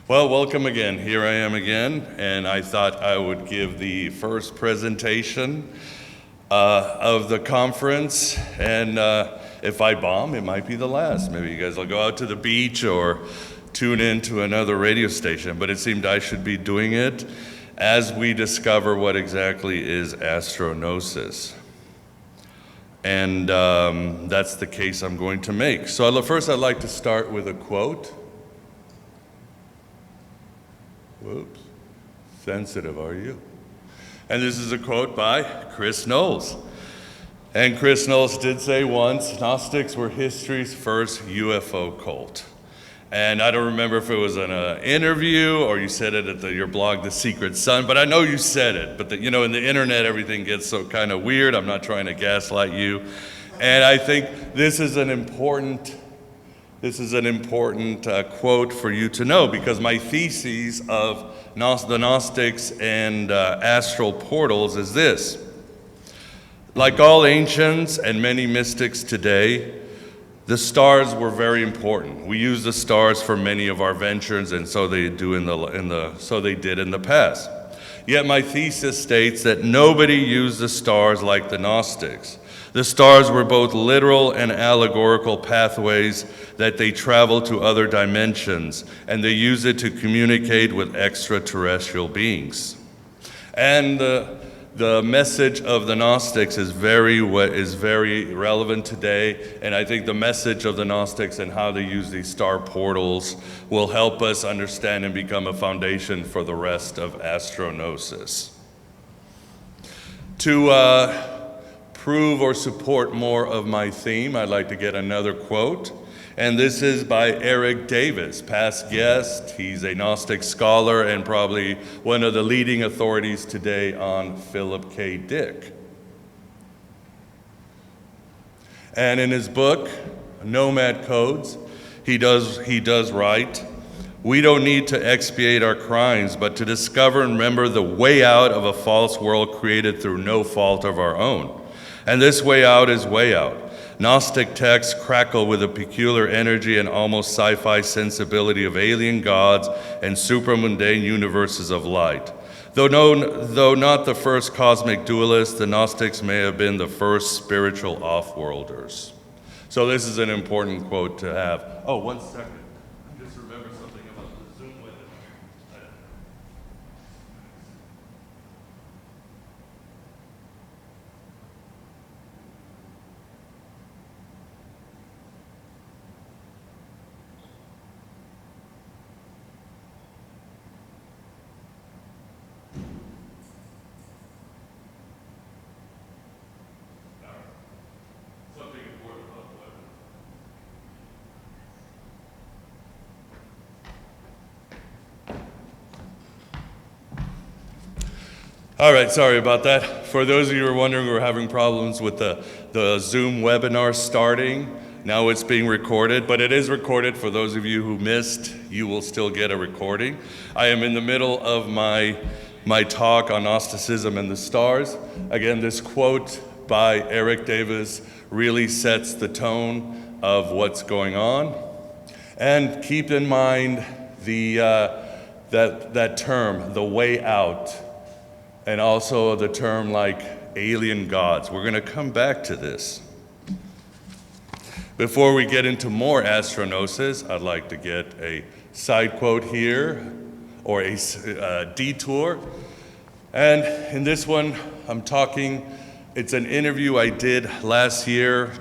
Well, welcome again. Here I am again, and I thought I would give the first presentation of the conference, and if I bomb, it might be the last. Maybe you guys will go out to the beach or tune in to another radio station, but it seemed I should be doing it as we discover what exactly is astronausis. And that's the case I'm going to make. So first I'd like to start with a quote. Whoops, sensitive are you? And this is a quote by Chris Knowles. And Chris Knowles did say once, Gnostics were history's first UFO cult. And I don't remember if it was in an interview or you said it at your blog, The Secret Sun, but I know you said it. But in the internet, everything gets so kind of weird. I'm not trying to gaslight you. And I think this is an important quote for you to know, because my thesis of the Gnostics and astral portals is this. Like all ancients and many mystics today, the stars were very important. We use the stars for many of our ventures, and so they did in the past. Yet my thesis states that nobody used the stars like the Gnostics. The stars were both literal and allegorical pathways that they travel to other dimensions, and they use it to communicate with extraterrestrial beings. And the message of the Gnostics is very relevant today, and I think the message of the Gnostics and how they use these star portals will help us understand and become a foundation for the rest of astronausis. To prove or support more of my theme, I'd like to get another quote. And this is by Eric Davis, past guest. He's a Gnostic scholar and probably one of the leading authorities today on Philip K. Dick. And in his book, Nomad Codes, he does write, "We don't need to expiate our crimes, but to discover and remember the way out of a false world created through no fault of our own. And this way out is way out. Gnostic texts crackle with a peculiar energy and almost sci-fi sensibility of alien gods and supramundane universes of light. Though not the first cosmic dualists, the Gnostics may have been the first spiritual off-worlders." So this is an important quote to have. Oh, 1 second. I just remembered something about the Zoom webinar. All right, sorry about that. For those of you who are wondering, we're having problems with the Zoom webinar starting. Now it's being recorded, but it is recorded. For those of you who missed, you will still get a recording. I am in the middle of my talk on Gnosticism and the stars. Again, this quote by Eric Davis really sets the tone of what's going on. And keep in mind that term, the way out, and also the term like alien gods. We're going to come back to this. Before we get into more astronausis, I'd like to get a side quote here, or a detour. And in this one, it's an interview I did last year,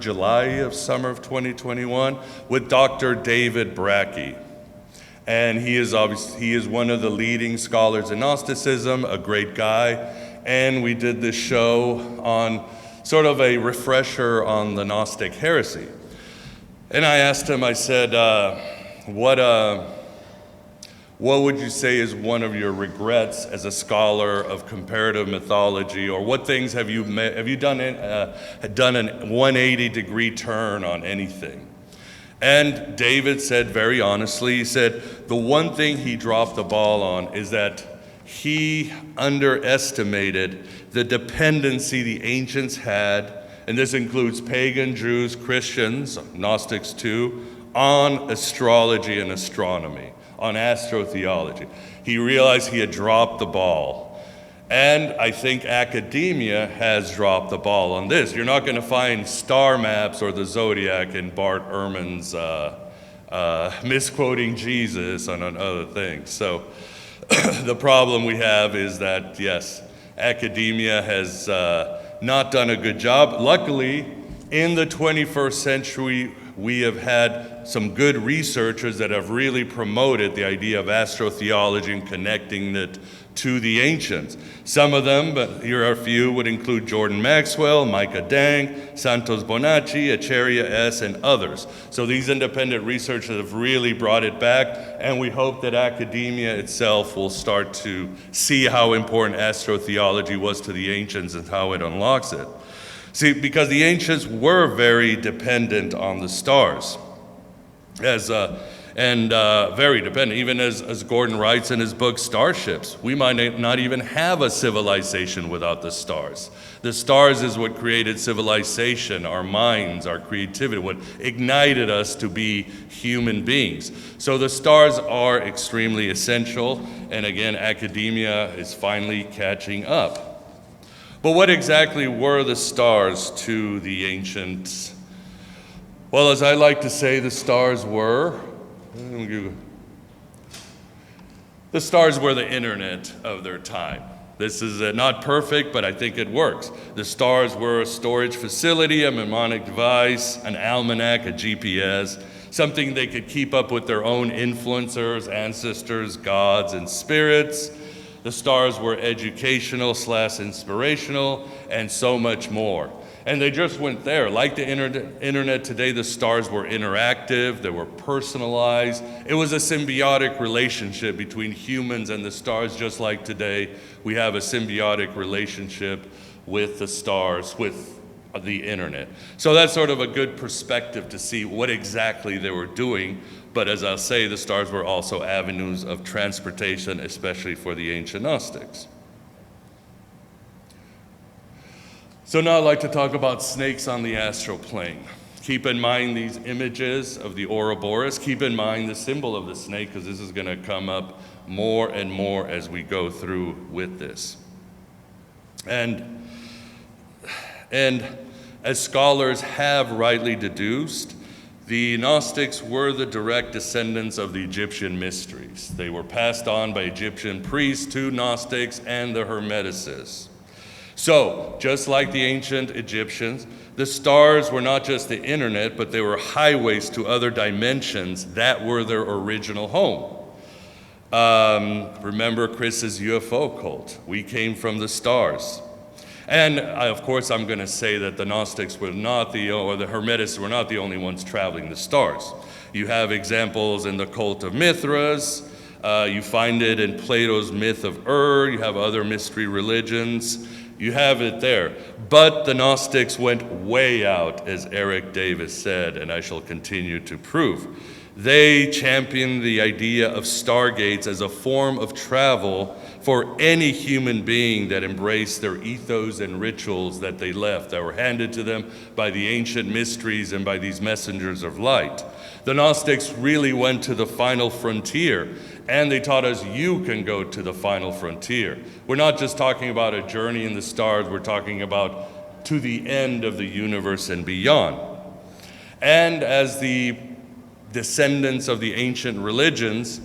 summer of 2021, with Dr. David Brackey. And he is one of the leading scholars in Gnosticism, a great guy. And we did this show on sort of a refresher on the Gnostic heresy. And I asked him, I said, what would you say is one of your regrets as a scholar of comparative mythology, or what things have you done a 180-degree turn on anything? And David said very honestly, he said the one thing he dropped the ball on is that he underestimated the dependency the ancients had, and this includes pagan Jews, Christians, Gnostics too, on astrology and astronomy, on astrotheology. He realized he had dropped the ball. And I think academia has dropped the ball on this. You're not going to find star maps or the zodiac in Bart Ehrman's misquoting Jesus and on other things. So the problem we have is that, yes, academia has not done a good job. Luckily, in the 21st century, we have had some good researchers that have really promoted the idea of astrotheology and connecting it to the ancients. Some of them, but here are a few, would include Jordan Maxwell, Micah Dang, Santos Bonacci, Echeria S., and others. So these independent researchers have really brought it back, and we hope that academia itself will start to see how important astrotheology was to the ancients and how it unlocks it. See, because the ancients were very dependent on the stars, very dependent. Even as Gordon writes in his book, Starships, we might not even have a civilization without the stars. The stars is what created civilization, our minds, our creativity, what ignited us to be human beings. So the stars are extremely essential, and again, academia is finally catching up. But what exactly were the stars to the ancients? Well, as I like to say, the stars were the internet of their time. This is not perfect, but I think it works. The stars were a storage facility, a mnemonic device, an almanac, a GPS, something they could keep up with their own influencers, ancestors, gods, and spirits. The stars were educational/inspirational, and so much more. And they just went there. Like the internet today, the stars were interactive, they were personalized. It was a symbiotic relationship between humans and the stars, just like today we have a symbiotic relationship with the stars, with the internet. So that's sort of a good perspective to see what exactly they were doing. But as I'll say, the stars were also avenues of transportation, especially for the ancient Gnostics. So now I'd like to talk about snakes on the astral plane. Keep in mind these images of the Ouroboros. Keep in mind the symbol of the snake, because this is going to come up more and more as we go through with this. And as scholars have rightly deduced, the Gnostics were the direct descendants of the Egyptian mysteries. They were passed on by Egyptian priests to Gnostics and the Hermeticists. So, just like the ancient Egyptians, the stars were not just the internet, but they were highways to other dimensions that were their original home. Remember Chris's UFO cult. We came from the stars. And of course, I'm going to say that the Gnostics were not or the Hermetists were not the only ones traveling the stars. You have examples in the cult of Mithras. You find it in Plato's myth of You have other mystery religions. You have it there. But the Gnostics went way out, as Eric Davis said, and I shall continue to prove. They championed the idea of stargates as a form of travel for any human being that embraced their ethos and rituals that they left, that were handed to them by the ancient mysteries and by these messengers of light. The Gnostics really went to the final frontier, and they taught us you can go to the final frontier. We're not just talking about a journey in the stars, we're talking about to the end of the universe and beyond. And as the descendants of the ancient religions,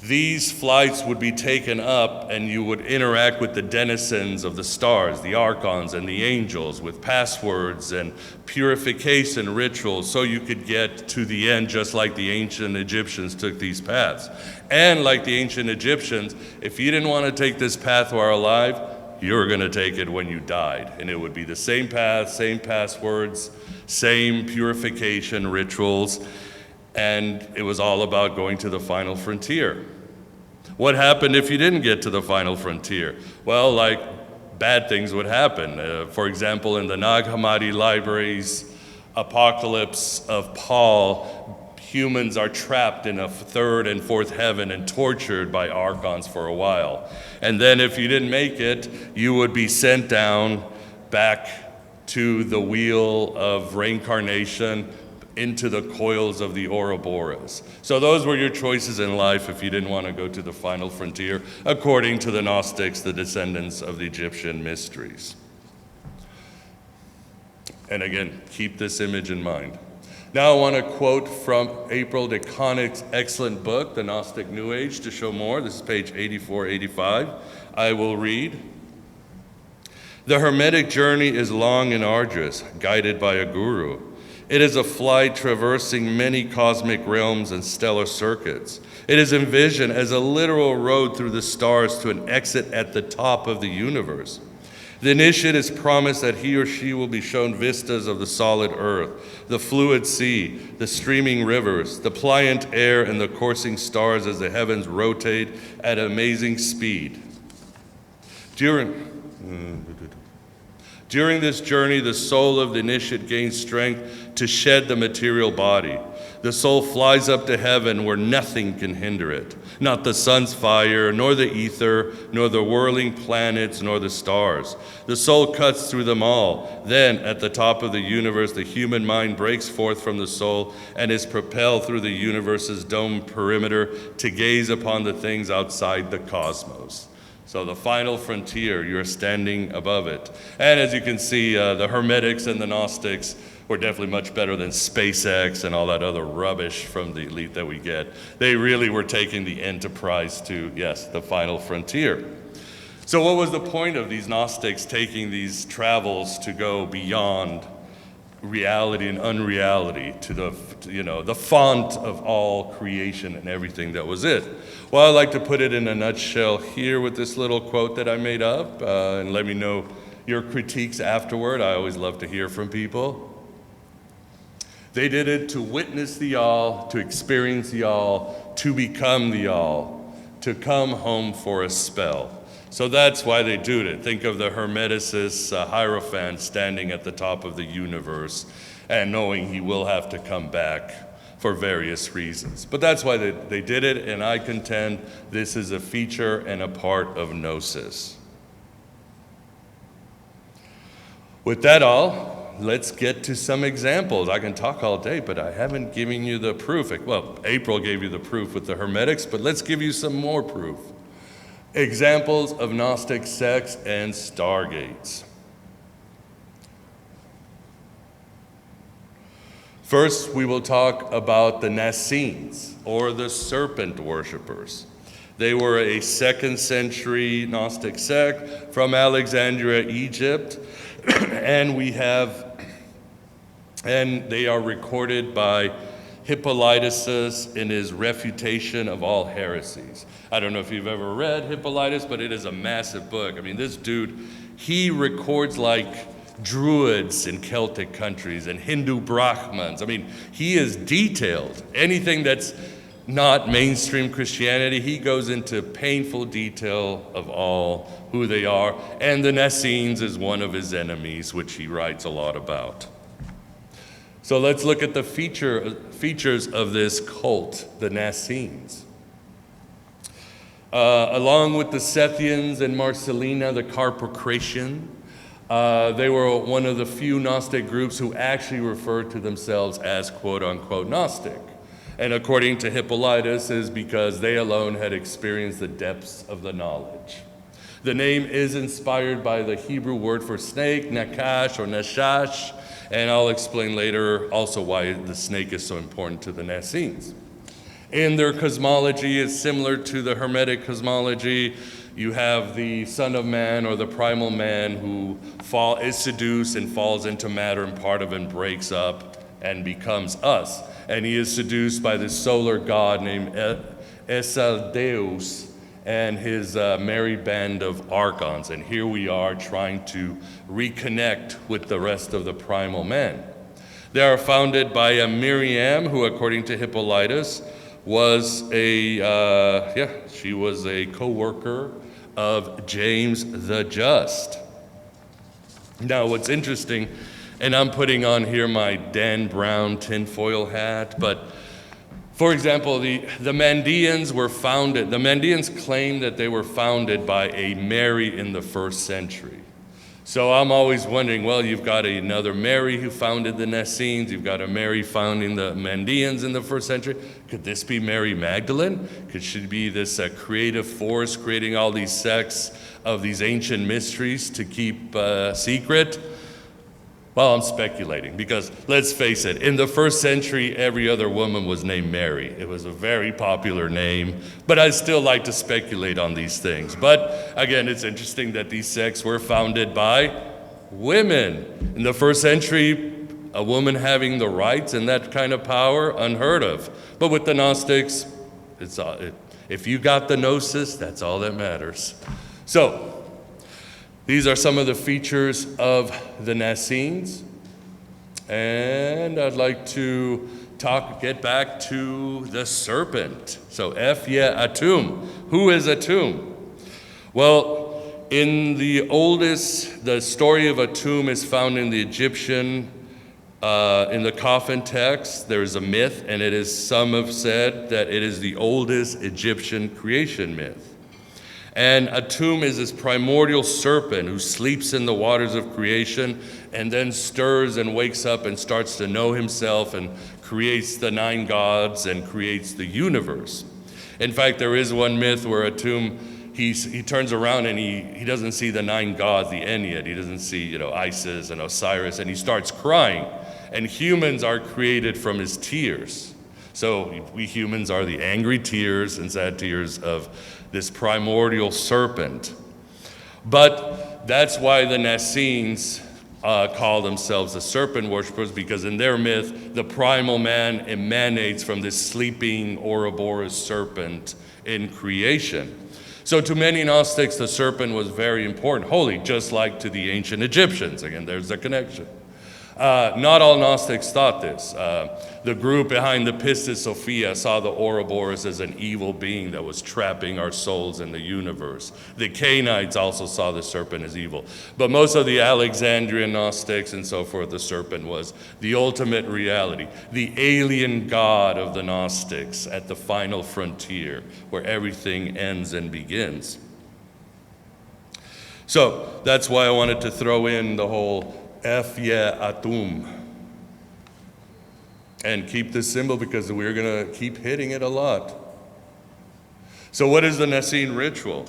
these flights would be taken up and you would interact with the denizens of the stars, the archons and the angels, with passwords and purification rituals so you could get to the end just like the ancient Egyptians took these paths. And like the ancient Egyptians, if you didn't want to take this path while alive, you were going to take it when you died. And it would be the same path, same passwords, same purification rituals, and it was all about going to the final frontier. What happened if you didn't get to the final frontier? Well, like bad things would happen. For example, in the Nag Hammadi library's Apocalypse of Paul, humans are trapped in a third and fourth heaven and tortured by archons for a while. And then if you didn't make it, you would be sent down back to the wheel of reincarnation, into the coils of the Ouroboros. So those were your choices in life if you didn't want to go to the final frontier, according to the Gnostics, the descendants of the Egyptian mysteries. And again, keep this image in mind. Now I want to quote from April DeConnick's excellent book, The Gnostic New Age, to show more. This is page 84-85. I will read. The Hermetic journey is long and arduous, guided by a guru. It is a flight traversing many cosmic realms and stellar circuits. It is envisioned as a literal road through the stars to an exit at the top of the universe. The initiate is promised that he or she will be shown vistas of the solid earth, the fluid sea, the streaming rivers, the pliant air, and the coursing stars as the heavens rotate at amazing speed. During this journey, the soul of the initiate gains strength to shed the material body. The soul flies up to heaven where nothing can hinder it, not the sun's fire, nor the ether, nor the whirling planets, nor the stars. The soul cuts through them all. Then, at the top of the universe, the human mind breaks forth from the soul and is propelled through the universe's domed perimeter to gaze upon the things outside the cosmos. So the final frontier, you're standing above it. And as you can see, the Hermetics and the Gnostics were definitely much better than SpaceX and all that other rubbish from the elite that we get. They really were taking the enterprise to, yes, the final frontier. So what was the point of these Gnostics taking these travels to go beyond reality and unreality to the font of all creation and everything that was it? Well, I like to put it in a nutshell here with this little quote that I made up, and let me know your critiques afterward. I always love to hear from people. They did it to witness the all, to experience the all, to become the all, to come home for a spell. So that's why they do it. Think of the Hermeticist Hierophant standing at the top of the universe and knowing he will have to come back for various reasons. But that's why they did it, and I contend this is a feature and a part of Gnosis. With that all, let's get to some examples. I can talk all day, but I haven't given you the proof. Well, April gave you the proof with the Hermetics, but let's give you some more proof. Examples of Gnostic sects and stargates. First, we will talk about the Nassenes, or the serpent worshipers. They were a 2nd century Gnostic sect from Alexandria, Egypt, and they are recorded by Hippolytus in his refutation of all heresies. I don't know if you've ever read Hippolytus, but it is a massive book. I mean, this dude, he records like Druids in Celtic countries and Hindu Brahmins. I mean, he is detailed. Anything that's not mainstream Christianity, he goes into painful detail of all who they are. And the Nassenes is one of his enemies, which he writes a lot about. So let's look at the features of this cult, the Nassenes. Along with the Sethians and Marcelina, the Carpocratian, they were one of the few Gnostic groups who actually referred to themselves as quote-unquote Gnostic. And according to Hippolytus, is because they alone had experienced the depths of the knowledge. The name is inspired by the Hebrew word for snake, nakash or nashash, and I'll explain later also why the snake is so important to the Nassenes. In their cosmology, it's similar to the Hermetic cosmology. You have the Son of Man or the primal man who is seduced and falls into matter, and part of him breaks up and becomes us. And he is seduced by this solar god named Esaldeus and his merry band of archons. And here we are trying to reconnect with the rest of the primal men. They are founded by a Miriam, who, according to Hippolytus, was she was a co-worker of James the Just. Now, what's interesting, and I'm putting on here my Dan Brown tinfoil hat, but for example, the Mandeans claim that they were founded by a Mary in the 1st century. So I'm always wondering, well, you've got another Mary who founded the Essenes. You've got a Mary founding the Mandeans in the first century. Could this be Mary Magdalene? Could she be this creative force creating all these sects of these ancient mysteries to keep secret? Well, I'm speculating because let's face it, in the first century, every other woman was named Mary. It was a very popular name, but I still like to speculate on these things. But again, it's interesting that these sects were founded by women. In the first century, a woman having the rights and that kind of power, unheard of. But with the Gnostics, if you got the gnosis, that's all that matters. So, these are some of the features of the Essenes, and I'd like to get back to the serpent. So, Ephye Atum. Who is Atum? Well, the story of Atum is found in the Egyptian, in the coffin text. There is a myth, and some have said that it is the oldest Egyptian creation myth. And Atum is this primordial serpent who sleeps in the waters of creation and then stirs and wakes up and starts to know himself and creates the 9 gods and creates the universe. In fact, there is one myth where Atum, he turns around and he doesn't see the 9 gods, the Ennead. He doesn't see, Isis and Osiris, and he starts crying. And humans are created from his tears. So we humans are the angry tears and sad tears of this primordial serpent. But that's why the Essenes call themselves the serpent worshippers, because in their myth, the primal man emanates from this sleeping Ouroboros serpent in creation. So to many Gnostics, the serpent was very important, holy, just like to the ancient Egyptians. Again, there's a connection. Not all Gnostics thought this. The group behind the Pistis Sophia saw the Ouroboros as an evil being that was trapping our souls in the universe. The Cainites also saw the serpent as evil. But most of the Alexandrian Gnostics and so forth, the serpent was the ultimate reality, the alien god of the Gnostics at the final frontier where everything ends and begins. So that's why I wanted to throw in the whole Ephye Atum. And keep this symbol because we're going to keep hitting it a lot. So what is the Essene ritual?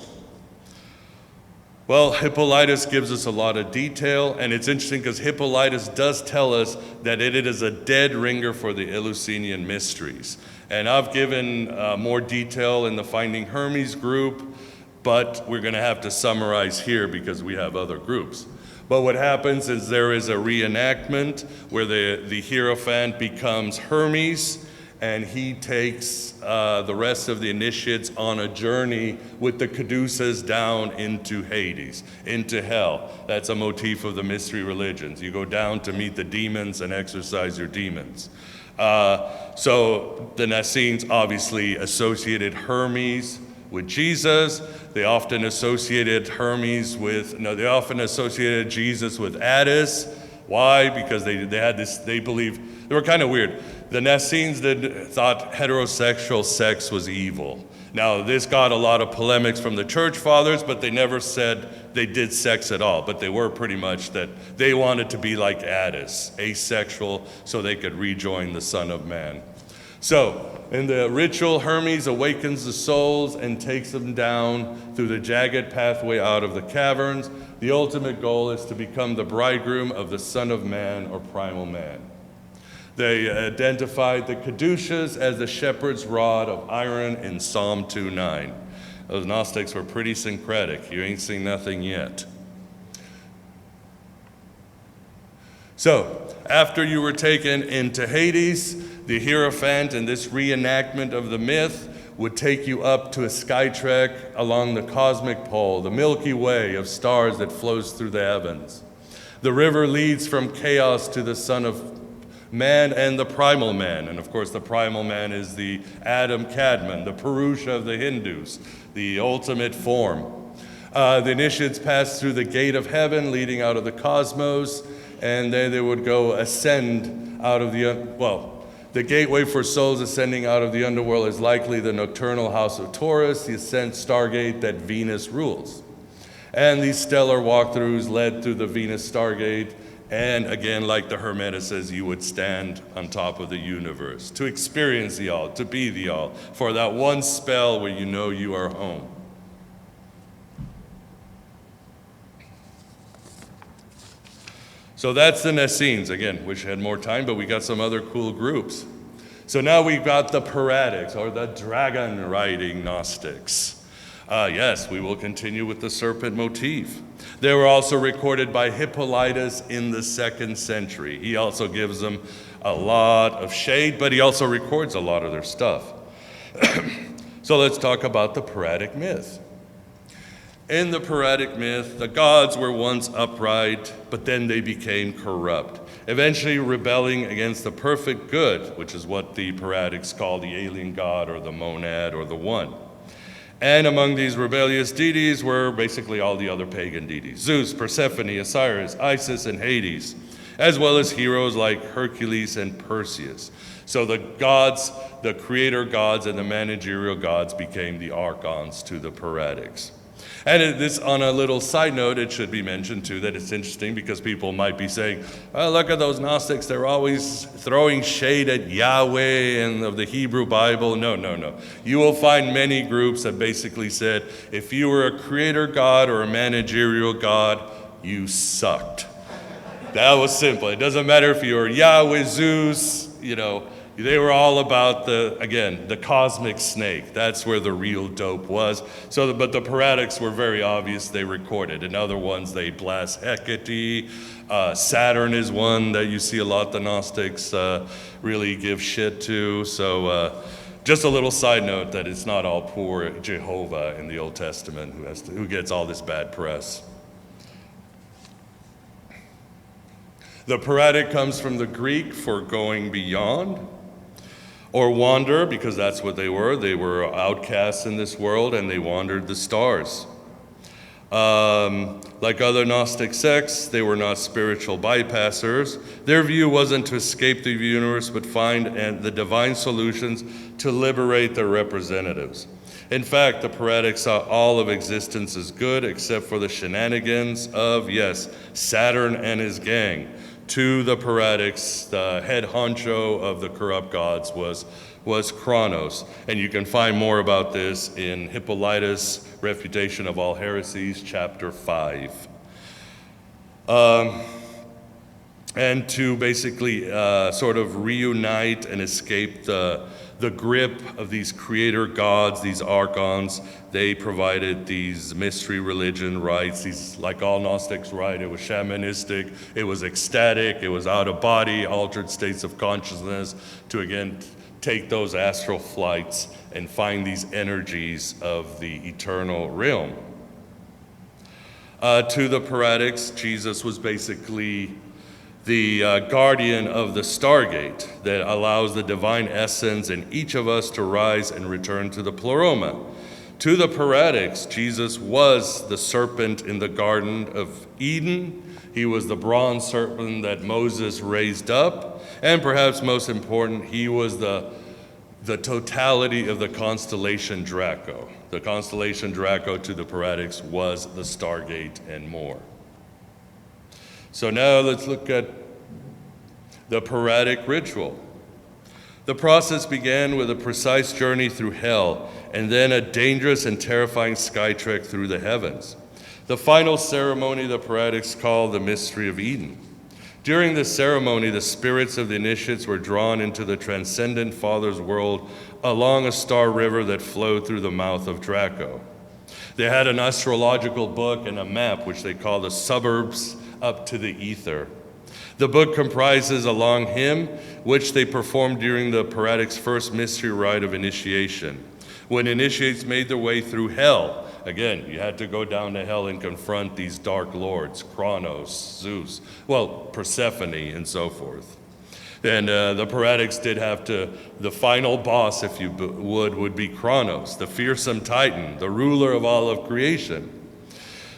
Well, Hippolytus gives us a lot of detail, and it's interesting because Hippolytus does tell us that it is a dead ringer for the Eleusinian mysteries. And I've given more detail in the Finding Hermes group, but we're going to have to summarize here because we have other groups. But what happens is there is a reenactment where the Hierophant becomes Hermes, and he takes the rest of the initiates on a journey with the Caduceus down into Hades, into hell. That's a motif of the mystery religions. You go down to meet the demons and exorcise your demons. So the Essenes obviously associated Hermes with Jesus. They often associated Jesus with Attis. Why? Because they had this, they believed, they were kind of weird. The Essenes thought heterosexual sex was evil. Now, this got a lot of polemics from the church fathers, but they never said they did sex at all. But they were pretty much that they wanted to be like Attis, asexual, so they could rejoin the Son of Man. So, in the ritual, Hermes awakens the souls and takes them down through the jagged pathway out of the caverns. The ultimate goal is to become the bridegroom of the Son of Man or primal man. They identified the caduceus as the shepherd's rod of iron in Psalm 2:9. Those Gnostics were pretty syncretic. You ain't seen nothing yet. So, after you were taken into Hades, the Hierophant in this reenactment of the myth would take you up to a sky trek along the cosmic pole, the Milky Way of stars that flows through the heavens. The river leads from chaos to the Son of Man and the primal man. And of course, the primal man is the Adam Kadmon, the Purusha of the Hindus, the ultimate form. The initiates pass through the gate of heaven leading out of the cosmos, and then they would go ascend out of the gateway for souls ascending out of the underworld is likely the nocturnal house of Taurus, the ascent stargate that Venus rules. And these stellar walkthroughs led through the Venus Stargate. And again, like the Hermetists, you would stand on top of the universe to experience the all, to be the all, for that one spell where you know you are home. So that's the Essenes. Again, wish I had more time, but we got some other cool groups. So now we've got the Paradics, or the dragon-riding Gnostics. Yes, we will continue with the serpent motif. They were also recorded by Hippolytus in the 2nd century. He also gives them a lot of shade, but he also records a lot of their stuff. So let's talk about the Paradic myth. In the Paradic myth, the gods were once upright, but then they became corrupt, eventually rebelling against the perfect good, which is what the Paradics call the alien god or the monad or the one. And among these rebellious deities were basically all the other pagan deities: Zeus, Persephone, Osiris, Isis, and Hades, as well as heroes like Hercules and Perseus. So the gods, the creator gods and the managerial gods became the archons to the Paradics. And this, on a little side note, it should be mentioned too that it's interesting because people might be saying, oh, look at those Gnostics, they're always throwing shade at Yahweh and of the Hebrew Bible. No. You will find many groups that basically said, if you were a creator god or a managerial god, you sucked. That was simple. It doesn't matter if you were Yahweh, Zeus, they were all about the cosmic snake. That's where the real dope was. But the Paradics were very obvious. They recorded. And other ones, they blast Hecate. Saturn is one that you see a lot the Gnostics really give shit to. So just a little side note that it's not all poor Jehovah in the Old Testament who gets all this bad press. The Paradic comes from the Greek for going beyond, or wander, because that's what they were. They were outcasts in this world, and they wandered the stars. Like other Gnostic sects, they were not spiritual bypassers. Their view wasn't to escape the universe, but find the divine solutions to liberate their representatives. In fact, the Paradics saw all of existence as good, except for the shenanigans of, Saturn and his gang. To the Paradics, the head honcho of the corrupt gods was Kronos. And you can find more about this in Hippolytus' Refutation of All Heresies, chapter 5. And to basically sort of reunite and escape the grip of these creator gods, these archons, they provided these mystery religion rites. These, like all Gnostics, right? It was shamanistic, it was ecstatic, it was out of body, altered states of consciousness to again take those astral flights and find these energies of the eternal realm. To the Paradics, Jesus was basically the guardian of the Stargate that allows the divine essence in each of us to rise and return to the Pleroma. To the Paradics, Jesus was the serpent in the Garden of Eden. He was the bronze serpent that Moses raised up. And perhaps most important, he was the totality of the constellation Draco. The constellation Draco to the Paradics was the Stargate and more. So now let's look at the Paradic ritual. The process began with a precise journey through hell and then a dangerous and terrifying sky trek through the heavens. The final ceremony the Paradics call the Mystery of Eden. During this ceremony, the spirits of the initiates were drawn into the transcendent Father's world along a star river that flowed through the mouth of Draco. They had an astrological book and a map, which they call the suburbs up to the ether. The book comprises a long hymn, which they performed during the Paradics' first mystery rite of initiation. When initiates made their way through hell, again, you had to go down to hell and confront these dark lords, Kronos, Zeus, Persephone, and so forth. And the Paradics did have to, the final boss, if you would be Kronos, the fearsome Titan, the ruler of all of creation.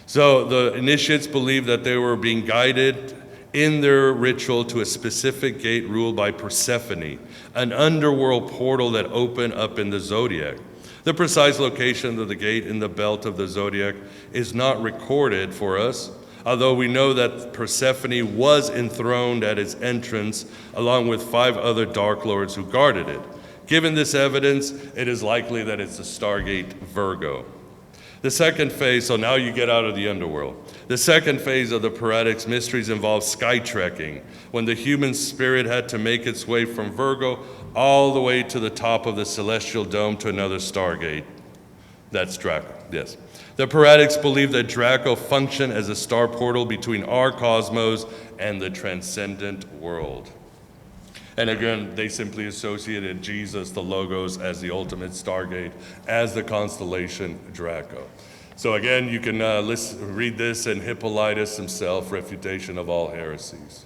So the initiates believed that they were being guided in their ritual to a specific gate ruled by Persephone, an underworld portal that opened up in the zodiac. The precise location of the gate in the belt of the zodiac is not recorded for us, although we know that Persephone was enthroned at its entrance along with 5 other Dark Lords who guarded it. Given this evidence, it is likely that it's the Stargate Virgo. The second phase, so now you get out of the underworld. The second phase of the Paradics mysteries involves sky trekking, when the human spirit had to make its way from Virgo all the way to the top of the celestial dome to another Stargate. That's Draco, yes. The Paradics believe that Draco functioned as a star portal between our cosmos and the transcendent world. And again, they simply associated Jesus, the Logos, as the ultimate Stargate, as the constellation Draco. So again, you can read this in Hippolytus himself, Refutation of All Heresies.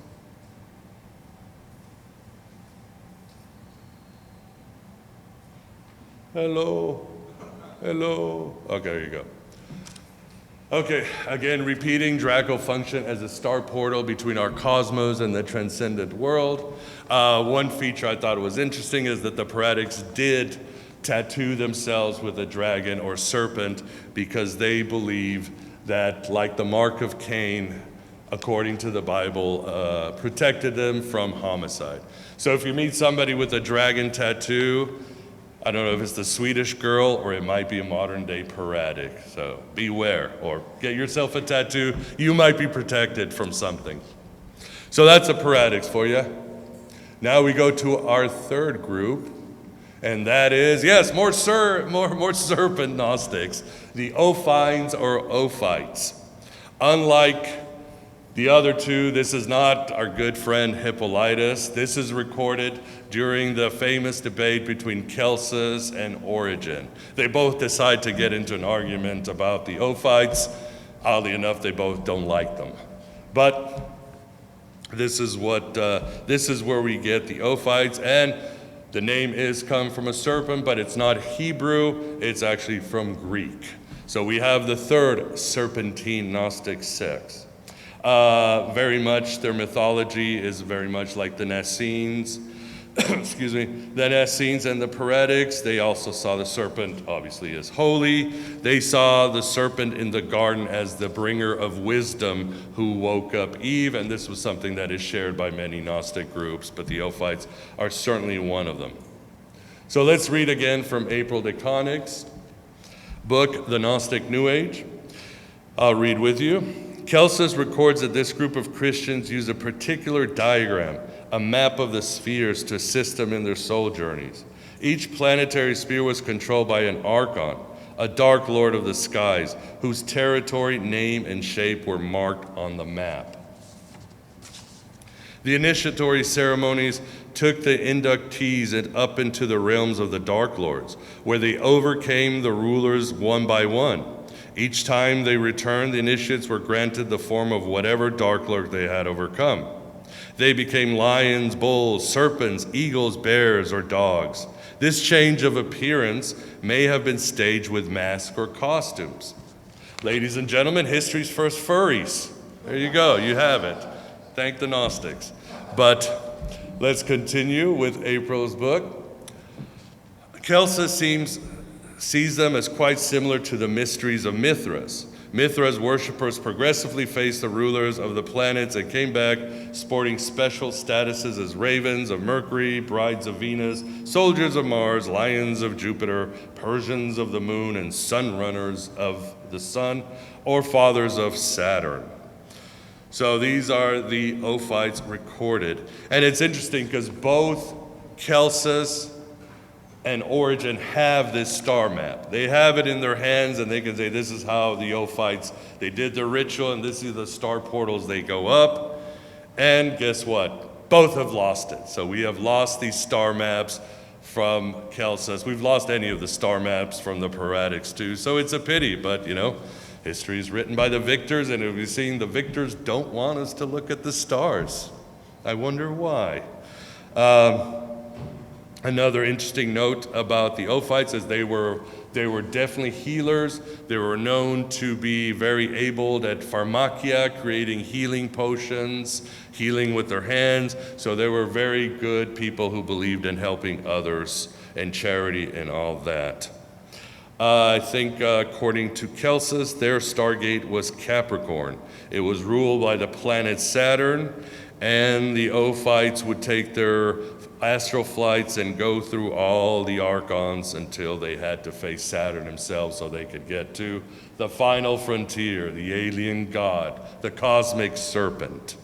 Hello, hello. Okay, there you go. Okay, again, repeating, Draco function as a star portal between our cosmos and the transcendent world. One feature I thought was interesting is that the Paradics did tattoo themselves with a dragon or serpent because they believe that, like the mark of Cain, according to the Bible, protected them from homicide. So if you meet somebody with a dragon tattoo, I don't know if it's the Swedish girl or it might be a modern day Paradic. So beware, or get yourself a tattoo. You might be protected from something. So that's a Paradics for you. Now we go to our third group, and that is, yes, more serpent Gnostics, the Ophines or Ophites. Unlike the other two, this is not our good friend Hippolytus. This is recorded during the famous debate between Celsus and Origen. They both decide to get into an argument about the Ophites. Oddly enough, they both don't like them. But this is where we get the Ophites, and the name is come from a serpent, but it's not Hebrew, it's actually from Greek. So we have the third serpentine Gnostic sect. Very much, their mythology is very much like the Essenes. Excuse me, the Essenes and the Paradics. They also saw the serpent, obviously, as holy. They saw the serpent in the garden as the bringer of wisdom who woke up Eve, and this was something that is shared by many Gnostic groups, but the Ophites are certainly one of them. So let's read again from April Deconic's book, The Gnostic New Age. I'll read with you. Celsus records that this group of Christians used a particular diagram, a map of the spheres, to assist them in their soul journeys. Each planetary sphere was controlled by an archon, a dark lord of the skies, whose territory, name, and shape were marked on the map. The initiatory ceremonies took the inductees up into the realms of the Dark Lords, where they overcame the rulers one by one. Each time they returned, the initiates were granted the form of whatever Dark Lord they had overcome. They became lions, bulls, serpents, eagles, bears, or dogs. This change of appearance may have been staged with masks or costumes. Ladies and gentlemen, history's first furries. There you go, you have it. Thank the Gnostics. But let's continue with April's book. Celsus sees them as quite similar to the mysteries of Mithras. Mithra's worshippers progressively faced the rulers of the planets and came back sporting special statuses as ravens of Mercury, brides of Venus, soldiers of Mars, lions of Jupiter, Persians of the moon, and sun runners of the sun, or fathers of Saturn. So these are the Ophites recorded. And it's interesting because both Celsus and Origen have this star map. They have it in their hands, and they can say, this is how the Ophites, they did their ritual, and this is the star portals they go up. And guess what? Both have lost it. So we have lost these star maps from Celsus. We've lost any of the star maps from the Paradics too. So it's a pity, but history is written by the victors, and we've seen the victors don't want us to look at the stars. I wonder why. Another interesting note about the Ophites is they were definitely healers. They were known to be very able at pharmakia, creating healing potions, healing with their hands. So they were very good people who believed in helping others and charity and all that. I think according to Celsus, their Stargate was Capricorn. It was ruled by the planet Saturn, and the Ophites would take their astral flights and go through all the archons until they had to face Saturn himself so they could get to the final frontier, the alien god, the cosmic serpent.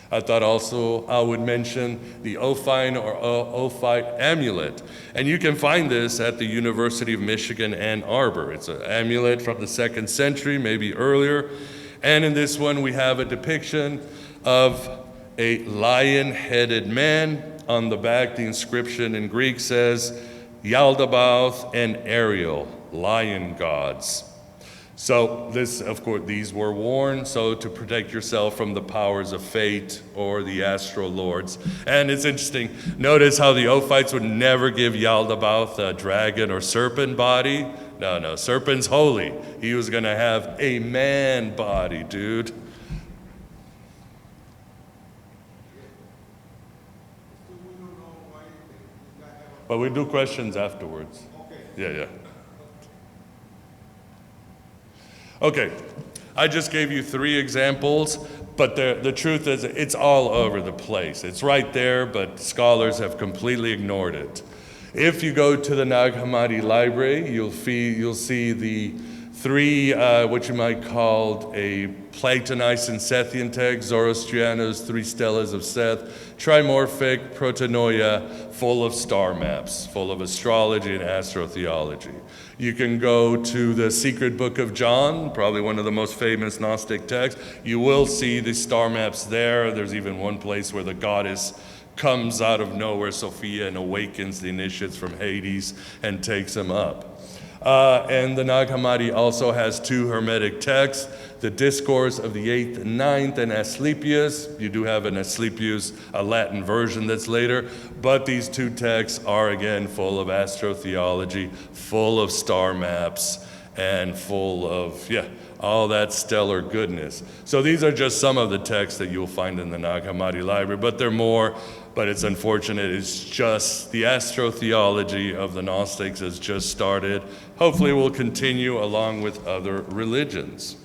I thought also I would mention the Ophine or Ophite amulet. And you can find this at the University of Michigan, Ann Arbor. It's an amulet from the 2nd century, maybe earlier. And in this one, we have a depiction of a lion-headed man. On the back, the inscription in Greek says, Yaldabaoth and Ariel, lion gods. So this, of course, these were worn so to protect yourself from the powers of fate or the astral lords. And it's interesting, notice how the Ophites would never give Yaldabaoth a dragon or serpent body. No, serpent's holy. He was gonna have a man body, dude. But we do questions afterwards. Yeah. Okay, I just gave you 3 examples, but the truth is it's all over the place. It's right there, but scholars have completely ignored it. If you go to the Nag Hammadi library, you'll see the 3, what you might call a Platonician Sethian text, Zoroastriano's 3 Stellas of Seth, trimorphic protonoia, full of star maps, full of astrology and astrotheology. You can go to the Secret Book of John, probably one of the most famous Gnostic texts. You will see the star maps there. There's even one place where the goddess comes out of nowhere, Sophia, and awakens the initiates from Hades and takes them up. And the Nag Hammadi also has 2 Hermetic texts, the Discourse of the 8th and 9th, and Asclepius. You do have an Asclepius, a Latin version that's later, but these 2 texts are again full of astrotheology, full of star maps, and full of, all that stellar goodness. So these are just some of the texts that you'll find in the Nag Hammadi library, but there are more. But it's unfortunate, it's just the astrotheology of the Gnostics has just started. Hopefully we'll continue along with other religions.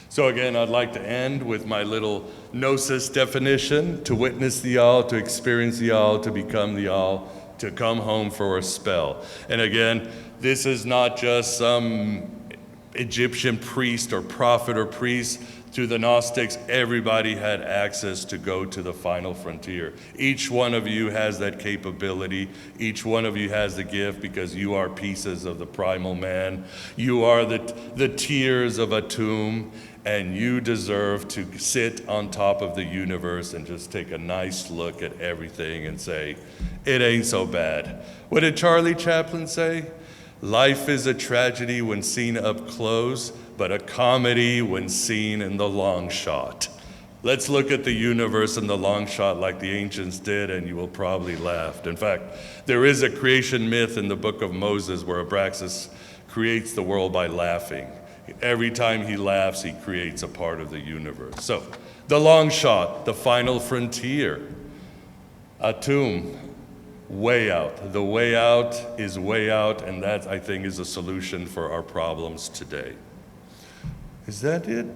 So again, I'd like to end with my little gnosis definition: to witness the all, to experience the all, to become the all, to come home for a spell. And again, this is not just some Egyptian priest or prophet or priest. To the Gnostics, everybody had access to go to the final frontier. Each one of you has that capability. Each one of you has the gift because you are pieces of the primal man. You are the tears of a tomb, and you deserve to sit on top of the universe and just take a nice look at everything and say, it ain't so bad. What did Charlie Chaplin say? Life is a tragedy when seen up close, but a comedy when seen in the long shot. Let's look at the universe in the long shot like the ancients did, and you will probably laugh. In fact, there is a creation myth in the book of Moses where Abraxas creates the world by laughing. Every time he laughs, he creates a part of the universe. So, the long shot, the final frontier, a tomb, way out. The way out is way out, and that, I think, is a solution for our problems today. Is that it?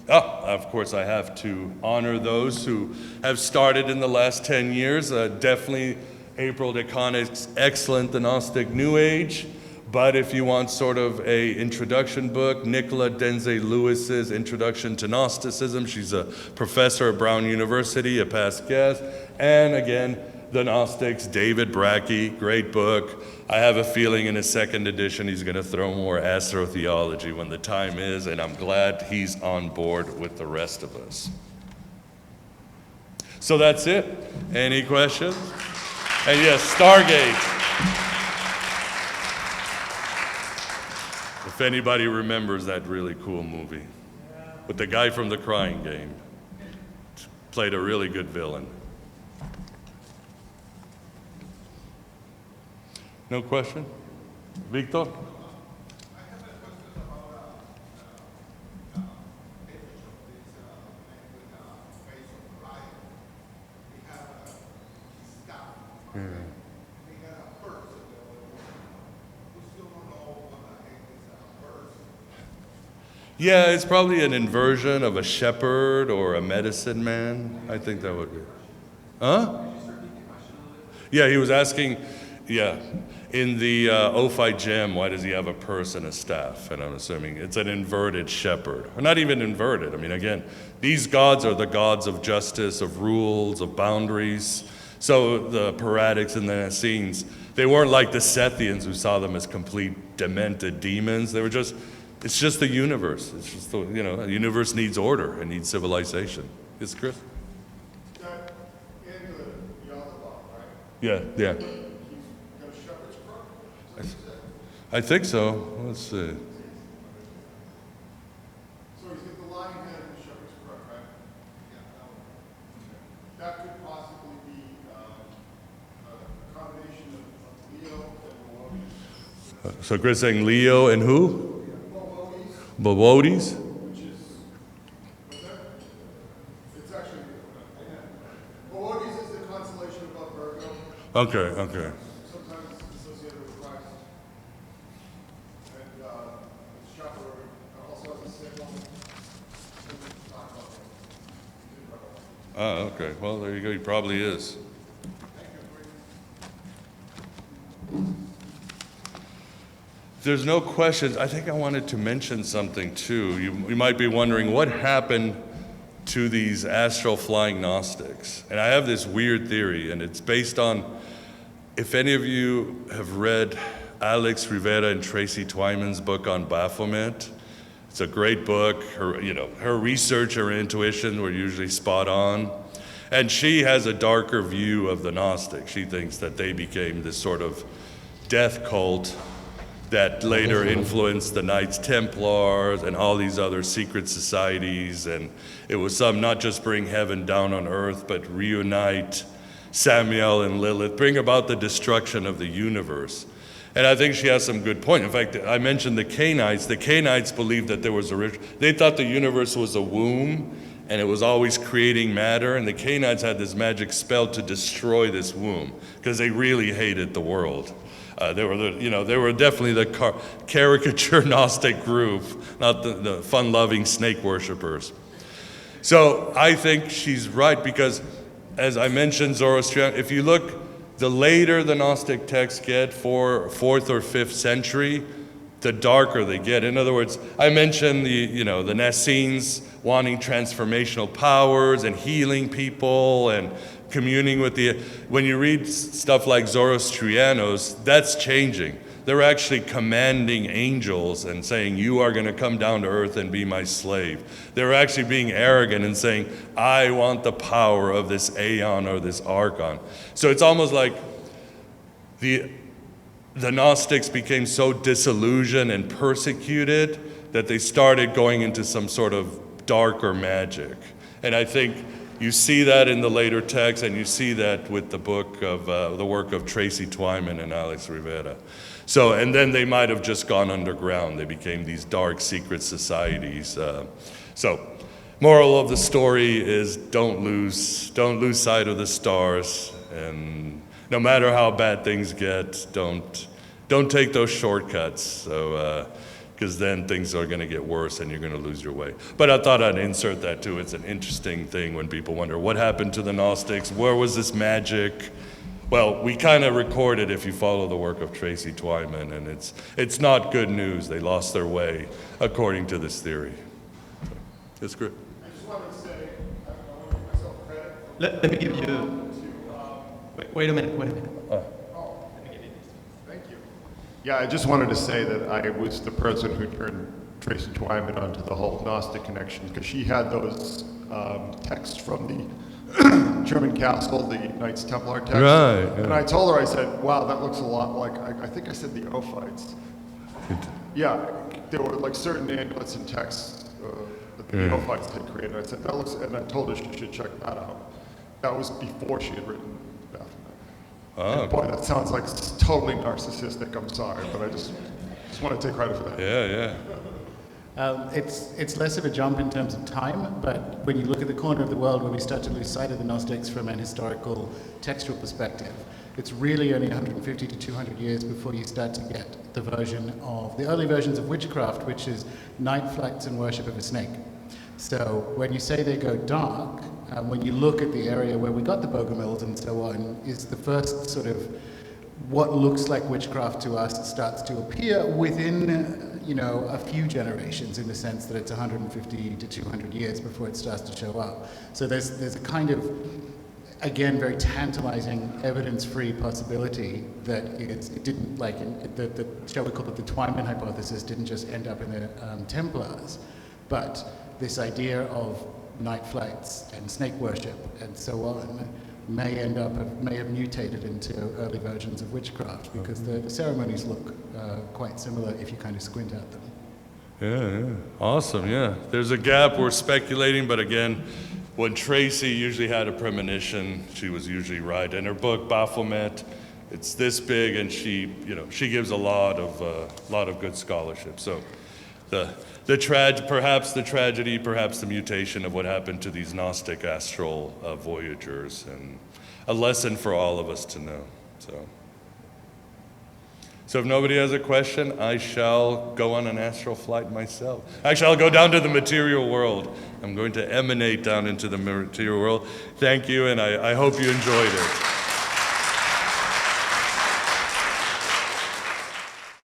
Of course, I have to honor those who have started in the last 10 years. Definitely April DeConnick's excellent The Gnostic New Age. But if you want sort of a introduction book, Nicola Denze Lewis's Introduction to Gnosticism. She's a professor at Brown University, a past guest. And again, The Gnostics, David Brackey, great book. I have a feeling in his 2nd edition he's going to throw more astrotheology when the time is, and I'm glad he's on board with the rest of us. So that's it. Any questions? And yes, Stargate. If anybody remembers that really cool movie with the guy from The Crying Game, played a really good villain. No question? Victor? Yeah, it's probably an inversion of a shepherd or a medicine man. I think that would be. Huh? Yeah, he was asking, yeah, in the Ophi gem, why does he have a purse and a staff? And I'm assuming it's an inverted shepherd. Or not even inverted. I mean, again, these gods are the gods of justice, of rules, of boundaries. So the Paradics and the Essenes, they weren't like the Sethians who saw them as complete demented demons. They were just, it's just the universe. It's just, the universe needs order and needs civilization. Yes, Chris? Yeah, yeah. I think so. Let's see. So he's got the lion head and the shepherd's crook, right? Yeah, that could possibly be a combination of Leo and Bowodes. So Chris saying Leo and who? Bowodes. Which is, what's that? It's actually, Bowodes is the constellation above Virgo. Okay, okay. Sometimes it's associated with Christ. And the shepherd also has a sickle. Oh, okay. Well, there you go. He probably is. There's no questions. I think I wanted to mention something too. You might be wondering what happened to these astral flying Gnostics. And I have this weird theory, and it's based on, if any of you have read Alex Rivera and Tracy Twyman's book on Baphomet, it's a great book. Her research, her intuition were usually spot on. And she has a darker view of the Gnostics. She thinks that they became this sort of death cult that later influenced the Knights Templars and all these other secret societies. And it was some not just bring heaven down on earth, but reunite Samuel and Lilith, bring about the destruction of the universe. And I think she has some good point. In fact, I mentioned the Cainites. The Cainites believed that there was they thought the universe was a womb and it was always creating matter. And the Cainites had this magic spell to destroy this womb because they really hated the world. They were definitely the caricature Gnostic group, not the fun-loving snake worshippers. So I think she's right because, as I mentioned, Zoroastrian, if you look, the later the Gnostic texts get, 4th or 5th century, the darker they get. In other words, I mentioned the Essenes wanting transformational powers and healing people and communing with when you read stuff like Zoroastrianos, that's changing. They're actually commanding angels and saying, you are going to come down to earth and be my slave. They're actually being arrogant and saying, I want the power of this Aeon or this Archon. So it's almost like the Gnostics became so disillusioned and persecuted that they started going into some sort of darker magic. And I think you see that in the later texts, and you see that with the book of the work of Tracy Twyman and Alex Rivera. So, and then they might have just gone underground. They became these dark secret societies. So, moral of the story is don't lose sight of the stars, and no matter how bad things get, don't take those shortcuts. So. Because then things are going to get worse and you're going to lose your way. But I thought I'd insert that too. It's an interesting thing when people wonder, what happened to the Gnostics? Where was this magic? Well, we kind of record it if you follow the work of Tracy Twyman, and it's not good news. They lost their way, according to this theory. That's great. I just wanted to say, I want to give myself credit. Let me give you, wait a minute. Yeah, I just wanted to say that I was the person who turned Tracy Twyman onto the whole Gnostic connection, because she had those texts from the German castle, the Knights Templar text. Right. Yeah. And I told her, I said, wow, that looks a lot like, I think I said the Ophites. Yeah, there were like certain amulets and texts that the Ophites had created. I said, that looks, and I told her she should check that out. That was before she had written Baphomet. Oh, Boy, that sounds like totally narcissistic. I'm sorry, but I just want to take credit for that. yeah. It's less of a jump in terms of time, but when you look at the corner of the world where we start to lose sight of the Gnostics from an historical, textual perspective, it's really only 150 to 200 years before you start to get the early versions of witchcraft, which is night flights and worship of a snake. So when you say they go dark, when you look at the area where we got the bogomils and so on, is the first sort of what looks like witchcraft to us starts to appear within, a few generations, in the sense that it's 150 to 200 years before it starts to show up. So there's a kind of, again, very tantalizing, evidence-free possibility that it didn't, shall we call it the Twyman hypothesis, didn't just end up in the Templars, but this idea of night flights and snake worship and so on may have mutated into early versions of witchcraft, because the ceremonies look quite similar if you kind of squint at them. Yeah. Awesome, yeah. There's a gap, we're speculating, but again, when Tracy usually had a premonition, she was usually right. In her book, Baphomet, it's this big, and she gives a lot of good scholarship. So perhaps the tragedy, perhaps the mutation of what happened to these Gnostic astral voyagers, and a lesson for all of us to know. So if nobody has a question, I shall go on an astral flight myself. Actually, I'll go down to the material world. I'm going to emanate down into the material world. Thank you, and I hope you enjoyed it.